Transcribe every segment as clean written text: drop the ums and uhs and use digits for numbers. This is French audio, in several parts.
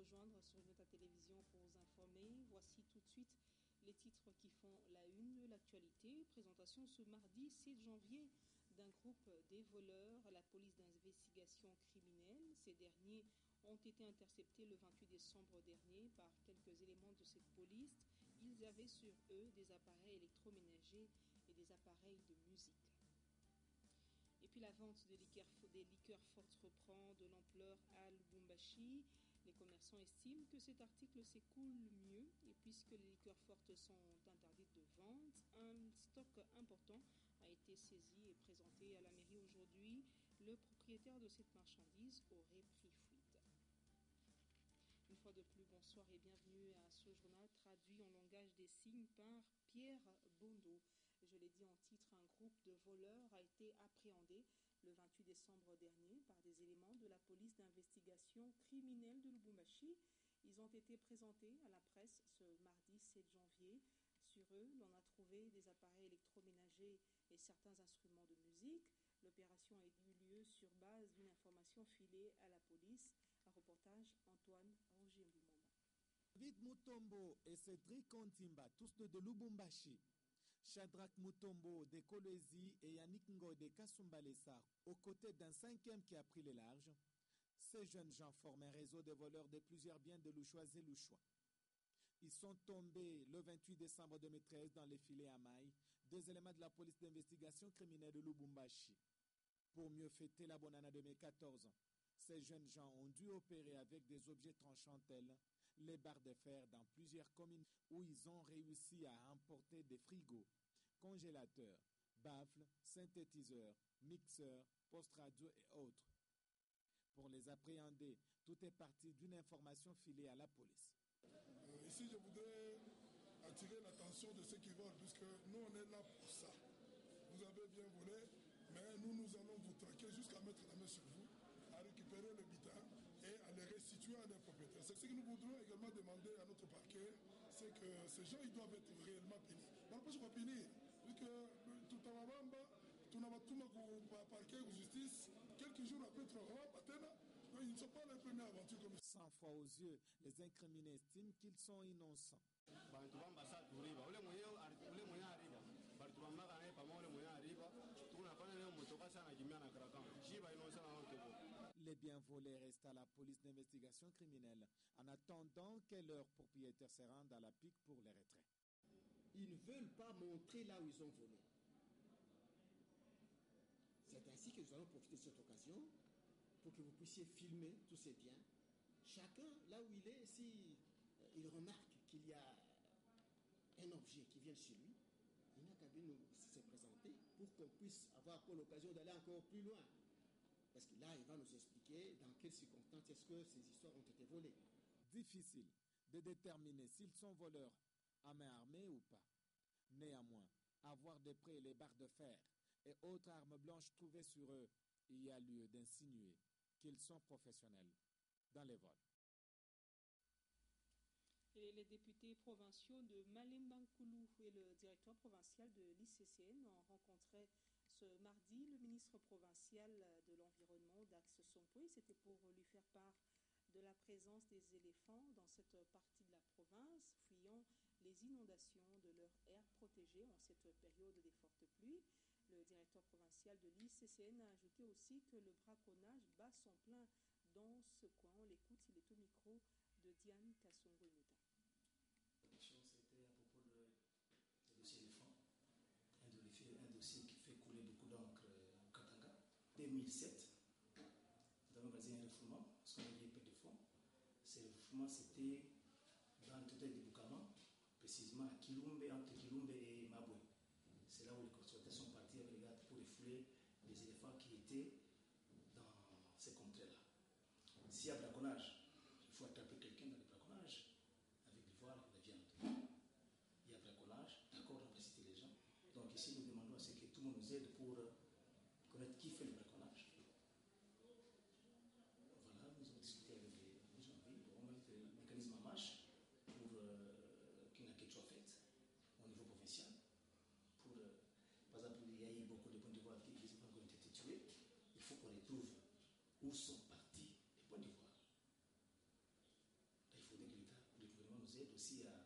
rejoindre sur une autre télévision pour vous informer. Voici tout de suite les titres qui font la une de l'actualité. Présentation ce mardi 7 janvier d'un groupe des voleurs à la police d'investigation criminelle. Ces derniers ont été interceptés le 28 décembre dernier par quelques éléments de cette police. Ils avaient sur eux des appareils électroménagers et des appareils de musique. Et puis la vente des liqueurs fortes reprend de l'ampleur à Lubumbashi. Les commerçants estiment que cet article s'écoule mieux et puisque les liqueurs fortes sont interdites de vente, un stock important a été saisi et présenté à la mairie aujourd'hui. Le propriétaire de cette marchandise aurait pris fuite. Une fois de plus, bonsoir et bienvenue à ce journal traduit en langage des signes par Pierre Bondo. Je l'ai dit en titre, un groupe de voleurs a été appréhendé le 28 décembre dernier par des éléments de la police d'investigation criminelle de Lubumbashi. Ils ont été présentés à la presse ce mardi 7 janvier. Sur eux, l'on a trouvé des appareils électroménagers et certains instruments de musique. L'opération a eu lieu sur base d'une information filée à la police. Un reportage Antoine Roger Mbumamba. David Mutombo et Cédric Kontimba, tous deux de Lubumbashi. Shadrach Mutombo de Kolwezi et Yannick Ngo de Kasumbalesa, aux côtés d'un cinquième qui a pris les larges. Ces jeunes gens forment un réseau de voleurs de plusieurs biens de Louchois et Louchois. Ils sont tombés le 28 décembre 2013 dans les filets à mailles des éléments de la police d'investigation criminelle de Lubumbashi. Pour mieux fêter la bonne année 2014, ces jeunes gens ont dû opérer avec des objets tranchants tels les barres de fer dans plusieurs communes où ils ont réussi à emporter des frigos, congélateurs, baffles, synthétiseurs, mixeurs, post-radio et autres. Pour les appréhender, tout est parti d'une information filée à la police. Ici, je voudrais attirer l'attention de ceux qui volent, puisque nous, on est là pour ça. Vous avez bien volé, mais nous allons vous traquer jusqu'à mettre la main sur vous, à récupérer le butin et à les restituer à leurs propriétaires. C'est ce que nous voudrons également demander à notre parquet, c'est que ces gens, ils doivent être réellement punis. On ne peut pas punir, puisque tout à l'heure, parquet ou justice, quelques jours après, ils ne sont pas les premières aventures comme ça. 100 fois aux yeux, les incriminés estiment qu'ils sont innocents. Les biens volés restent à la police d'investigation criminelle en attendant que leurs propriétaires se rendent à la pique pour les retraits. Ils ne veulent pas montrer là où ils ont volé. C'est ainsi que nous allons profiter de cette occasion pour que vous puissiez filmer tous ces biens. Chacun, là où il est, si il remarque qu'il y a un objet qui vient chez lui, il n'a qu'à nous se présenter pour qu'on puisse avoir encore l'occasion d'aller encore plus loin. Parce que là, il va nous expliquer dans quelles circonstances est-ce que ces histoires ont été volées. Difficile de déterminer s'ils sont voleurs à main armée ou pas. Néanmoins, avoir de près les barres de fer et autres armes blanches trouvées sur eux, il y a lieu d'insinuer qu'ils sont professionnels dans les vols. Et les députés provinciaux de Malemba-Nkulu et le directeur provincial de l'ICCN ont rencontré ce mardi le ministre provincial de l'Environnement, Dax Sompoy. C'était pour lui faire part de la présence des éléphants dans cette partie de la province, fuyant les inondations de leur aire protégée en cette période des fortes pluies. Le directeur provincial de l'ICCN a ajouté aussi que le braconnage bat son plein dans ce coin. On l'écoute, il est au micro de Diane Kassongo-Inuta. La question, c'était à propos du dossier éléphant, un dossier qui fait couler beaucoup d'encre au Katanga. 2007, nous avons organisé un refoulement, ce qu'on a dit peu de fonds. Ce refoulement, c'était dans le total du Bukama, précisément à Kilumbe, entre Kilumbe et Maboué. C'est là où les constructeurs sont partis avec les gars pour refouler les éléphants qui étaient dans ces contrées-là. S'il y a braconnage, il faut attraper quelqu'un dans le braconnage avec l'ivoire et la viande. Il y a braconnage, d'accord, on va citer les gens. Donc ici, nous demandons à ce que tout le monde nous aide pour connaître qui fait le braconnage. Voilà, nous avons discuté avec les gens en ville, on va mettre le mécanisme en marche pour qu'une enquête soit faite au niveau provincial. Par exemple, il y a eu beaucoup de points de voix qui ont été tués. Il faut qu'on retrouve où sont partis les points de voix. aussi à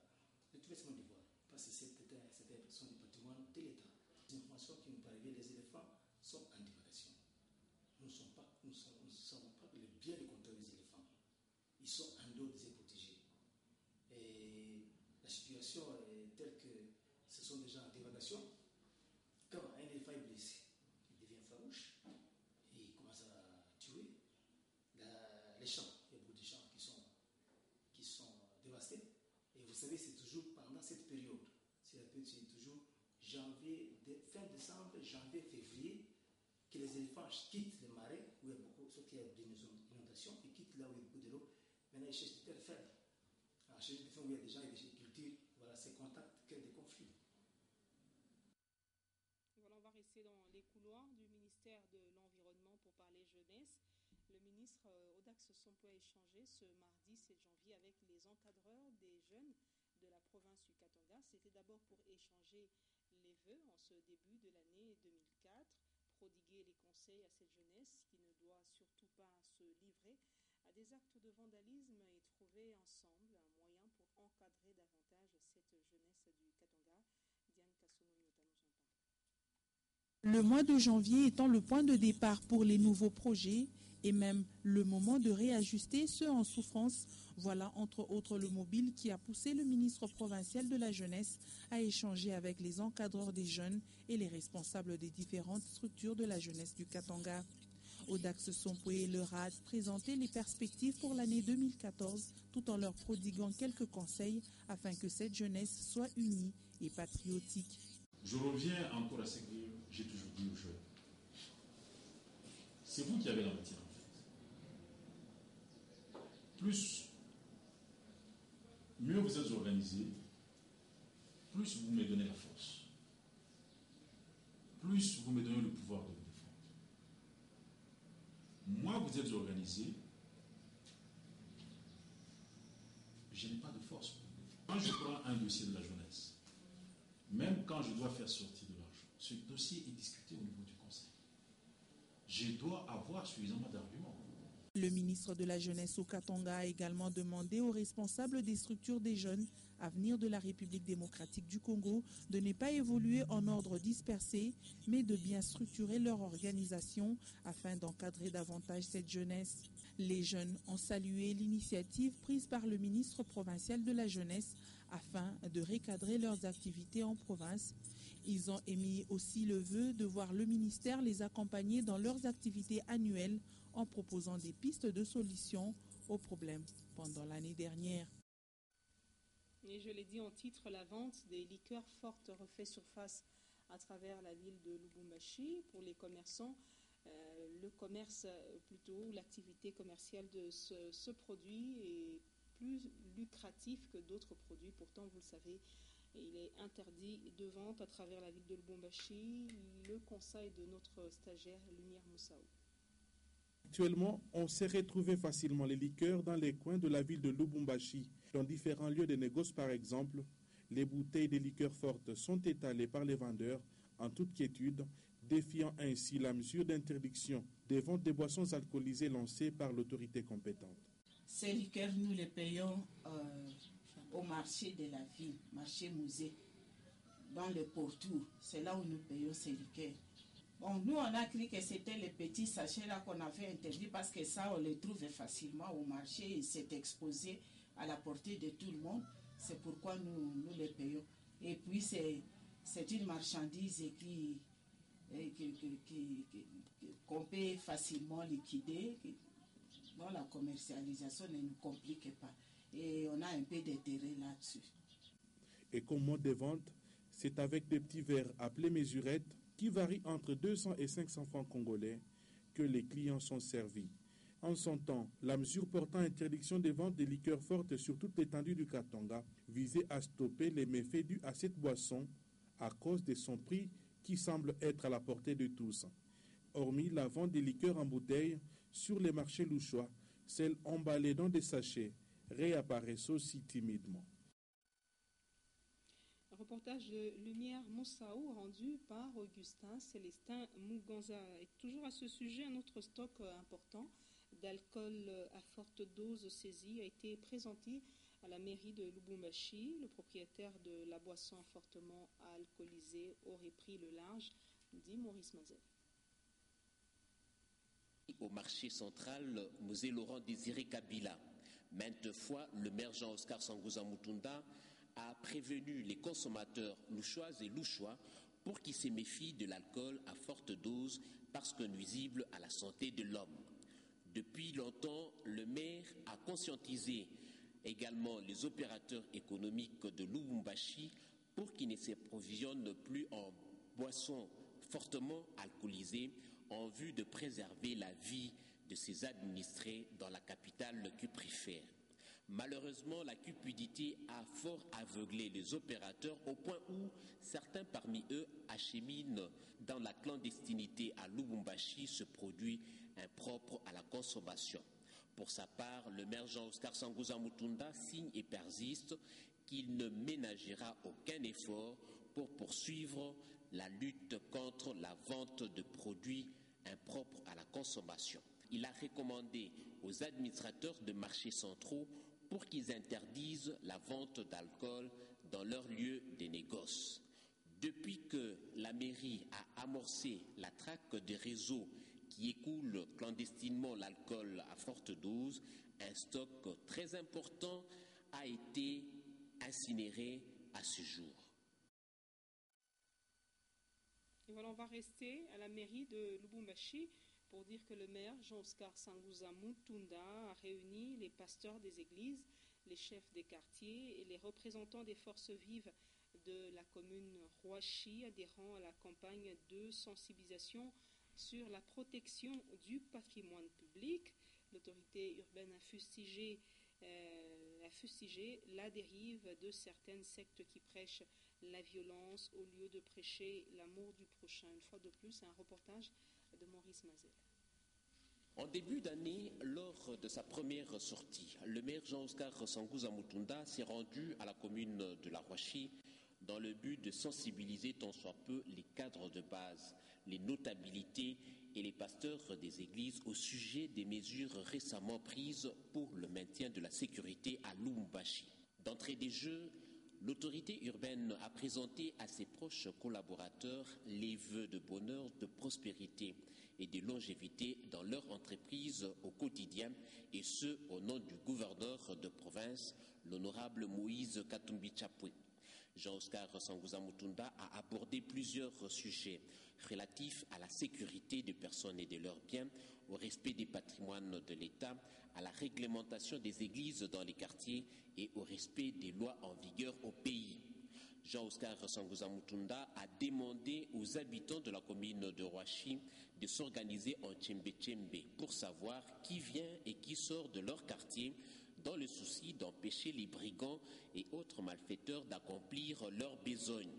retrouver son devoir, parce que c'était son du patrimoine de l'État. Les informations qui nous parviennent, les éléphants sont en divagation. Nous ne savons pas le bien de contrôler les éléphants. Ils sont en dehors des protégés. Et la situation est telle que ce sont des gens en divagation. Quand un éléphant est blessé, il devient farouche et il commence à tuer. Les champs, il y a beaucoup de champs qui sont dévastés. Et vous savez, c'est toujours pendant cette période. C'est toujours fin décembre, janvier, février, que les éléphants quittent les marais où il y a beaucoup, sauf qu'il y a des inondations, ils quittent là où il y a beaucoup de l'eau. Maintenant, ils cherchent des terres fermes. Alors, cherchent des fermes où il y a des gens et des cultures. Voilà, ces contacts créent des conflits. Voilà, on va rester dans les couloirs du ministère de l'Environnement pour parler jeunesse. Le ministre Audax Sompo a échangé ce mardi 7 janvier avec les encadreurs des jeunes de la province du Katanga. C'était d'abord pour échanger les vœux en ce début de l'année 2004, prodiguer les conseils à cette jeunesse qui ne doit surtout pas se livrer à des actes de vandalisme et trouver ensemble un moyen pour encadrer davantage cette jeunesse du Katanga. Diane Kassono-Nyota nous en parle. Le mois de janvier étant le point de départ pour les nouveaux projets et même le moment de réajuster ceux en souffrance, voilà entre autres le mobile qui a poussé le ministre provincial de la jeunesse à échanger avec les encadreurs des jeunes et les responsables des différentes structures de la jeunesse du Katanga. Audax Sompo leur a présenté les perspectives pour l'année 2014 tout en leur prodiguant quelques conseils afin que cette jeunesse soit unie et patriotique. Je reviens encore à ce que j'ai toujours dit aux jeunes. C'est vous qui avez la matière en fait. Mieux vous êtes organisé, plus vous me donnez la force. Plus vous me donnez le pouvoir de vous défendre. Moi, vous êtes organisé, je n'ai pas de force pour vous défendre. Quand je prends un dossier de la jeunesse, même quand je dois faire sortir de l'argent, ce dossier est discuté au niveau du conseil. Je dois avoir suffisamment d'arguments. Le ministre de la Jeunesse au Katanga a également demandé aux responsables des structures des jeunes à venir de la République démocratique du Congo de ne pas évoluer en ordre dispersé, mais de bien structurer leur organisation afin d'encadrer davantage cette jeunesse. Les jeunes ont salué l'initiative prise par le ministre provincial de la Jeunesse afin de recadrer leurs activités en province. Ils ont émis aussi le vœu de voir le ministère les accompagner dans leurs activités annuelles en proposant des pistes de solutions aux problèmes pendant l'année dernière. Et je l'ai dit en titre, la vente des liqueurs fortes refait surface à travers la ville de Lubumbashi. Pour les commerçants, le commerce, plutôt l'activité commerciale de ce produit est plus lucratif que d'autres produits. Pourtant, vous le savez, il est interdit de vente à travers la ville de Lubumbashi. Le conseil de notre stagiaire Lumière Moussaou. Actuellement, on sait retrouver facilement les liqueurs dans les coins de la ville de Lubumbashi. Dans différents lieux de négoce, par exemple, les bouteilles de liqueurs fortes sont étalées par les vendeurs en toute quiétude, défiant ainsi la mesure d'interdiction des ventes de boissons alcoolisées lancées par l'autorité compétente. Ces liqueurs, nous les payons au marché de la ville, marché musée, dans le pourtour. C'est là où nous payons ces liqueurs. Bon, nous, on a cru que c'était les petits sachets là qu'on avait interdits parce que ça, on les trouve facilement au marché et c'est exposé à la portée de tout le monde. C'est pourquoi nous les payons. Et puis, c'est une marchandise qu'on peut facilement liquider, dont la commercialisation ne nous complique pas. Et on a un peu d'intérêt là-dessus. Et comme mode de vente, c'est avec des petits verres appelés mesurettes qui varient entre 200 et 500 francs congolais que les clients sont servis. En son temps, la mesure portant interdiction des ventes de liqueurs fortes sur toute l'étendue du Katanga visait à stopper les méfaits dus à cette boisson à cause de son prix qui semble être à la portée de tous. Hormis la vente des liqueurs en bouteilles sur les marchés louchois, celles emballées dans des sachets réapparaissent aussi timidement. Reportage de Lumière Moussaou rendu par Augustin Célestin Muganza. Et toujours à ce sujet, un autre stock important d'alcool à forte dose saisi a été présenté À la mairie de Lubumbashi, le propriétaire de la boisson fortement alcoolisée aurait pris le large, dit Maurice Mazel. Au marché central, Mosée Laurent Désiré Kabila. Maintes fois, le maire Jean-Oscar Sangouza Mutunda a prévenu les consommateurs louchoises et louchois pour qu'ils se méfient de l'alcool à forte dose parce que nuisible à la santé de l'homme. Depuis longtemps, le maire a conscientisé également les opérateurs économiques de Lubumbashi pour qu'ils ne s'approvisionnent plus en boissons fortement alcoolisées en vue de préserver la vie de ses administrés dans la capitale cuprifère. Malheureusement, la cupidité a fort aveuglé les opérateurs au point où certains parmi eux acheminent dans la clandestinité à Lubumbashi ce produit impropre à la consommation. Pour sa part, le maire Jean-Oscar Sangouza Mutunda signe et persiste qu'il ne ménagera aucun effort pour poursuivre la lutte contre la vente de produits impropres à la consommation. Il a recommandé aux administrateurs de marchés centraux pour qu'ils interdisent la vente d'alcool dans leurs lieux de négoce. Depuis que la mairie a amorcé la traque des réseaux qui écoulent clandestinement l'alcool à forte dose, un stock très important a été incinéré à ce jour. Et voilà, on va rester à la mairie de Lubumbashi pour dire que le maire Jean-Oscar Sangouza Mutunda a réuni les pasteurs des églises, les chefs des quartiers et les représentants des forces vives de la commune Roachi adhérant à la campagne de sensibilisation sur la protection du patrimoine public. L'autorité urbaine a fustigé la dérive de certaines sectes qui prêchent la violence au lieu de prêcher l'amour du prochain. Une fois de plus, un reportage de Maurice Mazel. En début d'année, lors de sa première sortie, le maire Jean-Oscar Sangouza Mutunda s'est rendu à la commune de la Roachi dans le but de sensibiliser tant soit peu les cadres de base, les notabilités et les pasteurs des églises au sujet des mesures récemment prises pour le maintien de la sécurité à Lubumbashi. D'entrée des jeux, l'autorité urbaine a présenté à ses proches collaborateurs les vœux de bonheur, de prospérité et de longévité dans leur entreprise au quotidien, et ce au nom du gouverneur de province, l'honorable Moïse Katumbi Chapwe. Jean-Oscar Sangouza Mutunda a abordé plusieurs sujets relatifs à la sécurité des personnes et de leurs biens, au respect des patrimoines de l'État, à la réglementation des églises dans les quartiers et au respect des lois en vigueur au pays. Jean-Oscar Sangouza Mutunda a demandé aux habitants de la commune de Roachi de s'organiser en tchembe-tchembe pour savoir qui vient et qui sort de leur quartier dans le souci d'empêcher les brigands et autres malfaiteurs d'accomplir leurs besognes.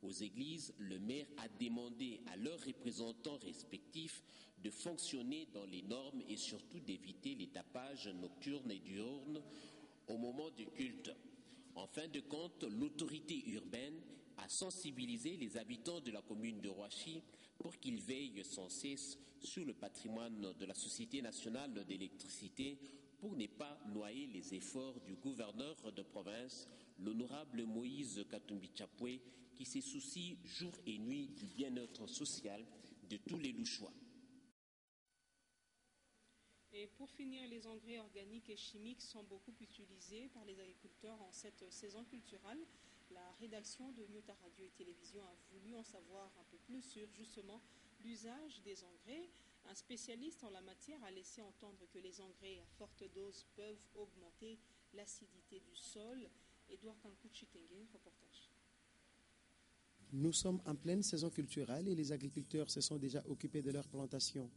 Aux églises, le maire a demandé à leurs représentants respectifs de fonctionner dans les normes et surtout d'éviter les tapages nocturnes et diurnes au moment du culte. En fin de compte, l'autorité urbaine a sensibilisé les habitants de la commune de Roachi pour qu'ils veillent sans cesse sur le patrimoine de la Société nationale d'électricité pour ne pas noyer les efforts du gouverneur de province, l'honorable Moïse Katumbi Chapwe, qui se soucie jour et nuit du bien-être social de tous les Louchois. Et pour finir, les engrais organiques et chimiques sont beaucoup utilisés par les agriculteurs en cette saison culturelle. La rédaction de Nyota Radio et Télévision a voulu en savoir un peu plus sur justement l'usage des engrais. Un spécialiste en la matière a laissé entendre que les engrais à forte dose peuvent augmenter l'acidité du sol. Edouard Kankuchitenge, reportage. Nous sommes en pleine saison culturelle et les agriculteurs se sont déjà occupés de leur plantation.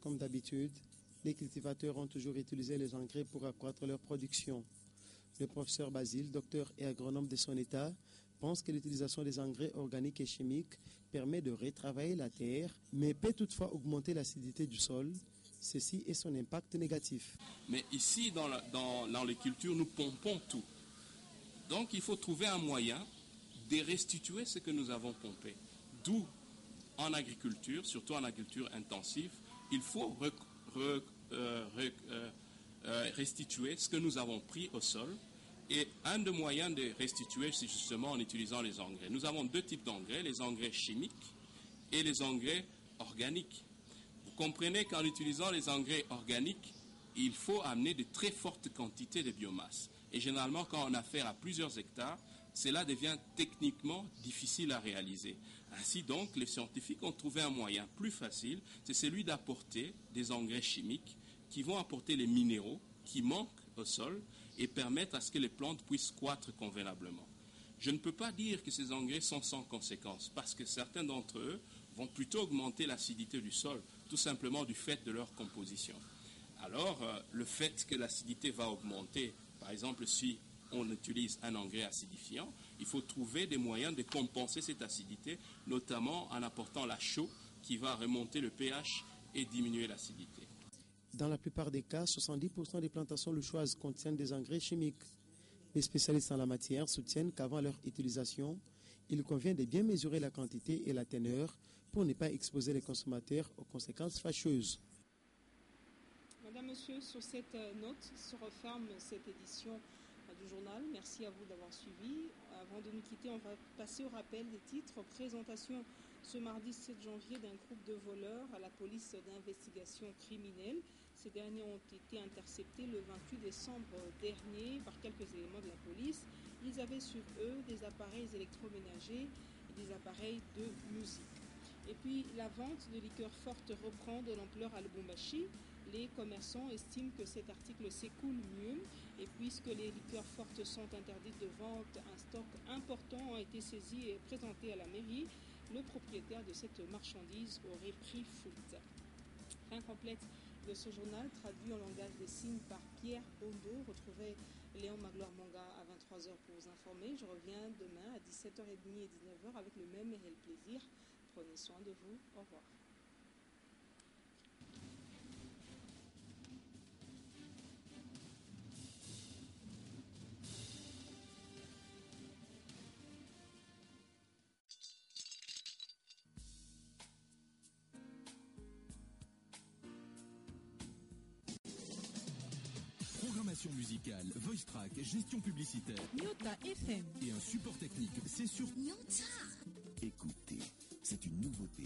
Comme d'habitude, les cultivateurs ont toujours utilisé les engrais pour accroître leur production. Le professeur Basile, docteur et agronome de son état, pense que l'utilisation des engrais organiques et chimiques permet de retravailler la terre, mais peut toutefois augmenter l'acidité du sol. Ceci est son impact négatif. Mais ici, dans les cultures, nous pompons tout. Donc, il faut trouver un moyen de restituer ce que nous avons pompé. D'où, en agriculture, surtout en agriculture intensive, il faut restituer ce que nous avons pris au sol Et un des moyens de restituer, c'est justement en utilisant les engrais. Nous avons deux types d'engrais, les engrais chimiques et les engrais organiques. Vous comprenez qu'en utilisant les engrais organiques, il faut amener de très fortes quantités de biomasse. Et généralement, quand on a affaire à plusieurs hectares, cela devient techniquement difficile à réaliser. Ainsi donc, les scientifiques ont trouvé un moyen plus facile, c'est celui d'apporter des engrais chimiques qui vont apporter les minéraux qui manquent au sol et permettre à ce que les plantes puissent croître convenablement. Je ne peux pas dire que ces engrais sont sans conséquences, parce que certains d'entre eux vont plutôt augmenter l'acidité du sol, tout simplement du fait de leur composition. Alors, le fait que l'acidité va augmenter, par exemple, si on utilise un engrais acidifiant, il faut trouver des moyens de compenser cette acidité, notamment en apportant la chaux qui va remonter le pH et diminuer l'acidité. Dans la plupart des cas, 70% des plantations louchoises contiennent des engrais chimiques. Les spécialistes en la matière soutiennent qu'avant leur utilisation, il convient de bien mesurer la quantité et la teneur pour ne pas exposer les consommateurs aux conséquences fâcheuses. Madame, Monsieur, sur cette note se referme cette édition du journal. Merci à vous d'avoir suivi. Avant de nous quitter, on va passer au rappel des titres. Présentation ce mardi 7 janvier d'un groupe de voleurs à la police d'investigation criminelle. Ces derniers ont été interceptés le 28 décembre dernier par quelques éléments de la police. Ils avaient sur eux des appareils électroménagers et des appareils de musique. Et puis, la vente de liqueurs fortes reprend de l'ampleur à Lubumbashi. Les commerçants estiment que cet article s'écoule mieux. Et puisque les liqueurs fortes sont interdites de vente, un stock important a été saisi et présenté à la mairie. Le propriétaire de cette marchandise aurait pris fuite. Fin complète de ce journal, traduit en langage des signes par Pierre Bondo. Retrouvez Léon Magloire-Manga à 23h pour vous informer. Je reviens demain à 17h30 et 19h avec le même et le plaisir. Prenez soin de vous. Au revoir. Programmation musicale, voice track, gestion publicitaire. Nyota FM. Et un support technique, c'est sur Nyota. Écoutez, c'est une nouveauté.